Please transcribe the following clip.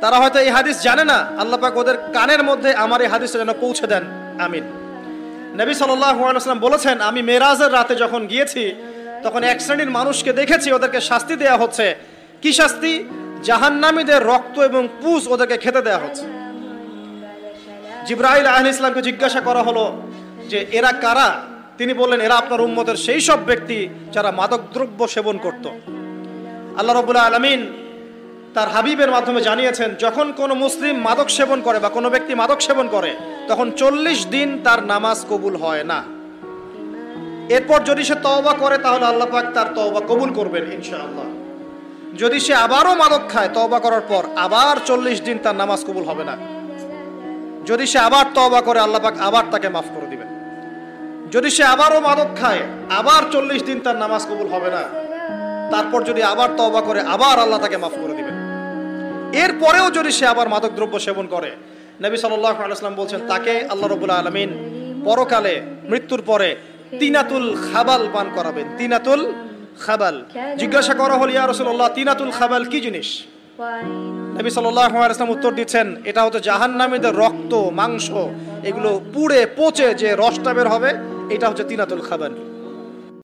তারা হয়তো এই হাদিস জানে না, আল্লাহ পাক ওদের কানের মধ্যে আমার এই হাদিসটা যেন পৌঁছে দেন, আমিন। নবী সাল্লাল্লাহু আলাইহি ওয়াসাল্লাম বলেছেন, আমি মেরাজের রাতে যখন গিয়েছি তখন এক শ্রেণীর মানুষকে দেখেছি, ওদেরকে শাস্তি দেয়া হচ্ছে। কি শাস্তি? জাহান্নামীদের রক্ত এবং পুঁজ ওদেরকে খেতে দেয়া হচ্ছে। জিবরাইল আলাইহিস সালামকে জিজ্ঞাসা করা হলো যে এরা কারা? তিনি বললেন, এরা আপনার উম্মতের সেই সব ব্যক্তি যারা মাদকদ্রব্য সেবন করত। আল্লাহ রাব্বুল আলামিন তার হাবিবের মাধ্যমে জানিয়েছেন, যখন কোনো মুসলিম মাদক সেবন করে বা কোনো ব্যক্তি মাদক সেবন করে তখন 40 দিন তার নামাজ কবুল হয় না। এরপর যদি সে তওবা করে তাহলে আল্লাহ পাক তার তওবা কবুল করবেন ইনশাআল্লাহ। যদি সে আবারও মাদক খায় তওবা করার পর, আবার 40 দিন তার নামাজ কবুল হবে না। যদি সে আবার তওবা করে আল্লাহ পাক আবার তাকে মাফ করে দিবেন। যদি সে আবারও মাদক খায় আবার 40 দিন তার নামাজ কবুল হবে না। তারপর যদি আবার তওবা করে আবার আল্লাহ তাকে মাফ করে দিবেন। এরপরেও যদি সে আবার মাদক দ্রব্য সেবন করে, নবী সাল্লাল্লাহু আলাইহি ওয়াসাল্লাম বলছেন তাকে আল্লাহ রাব্বুল আলামিন পরকালে মৃত্যুর পরে তিনাতুল খাবাল পান করাবেন। তিনাতুল খাবাল। জিজ্ঞাসা করা হল, ইয়া রাসূলুল্লাহ, তিনাতুল খাবাল কি জিনিস? নবী সাল্লাল্লাহু আলাইহি ওয়াসাল্লাম উত্তর দিচ্ছেন, এটা হচ্ছে জাহান্নামীদের রক্ত, মাংস, এগুলো পুড়ে পচে যে রসটা বের হবে, এটা হচ্ছে তিনাতুল খাবাল।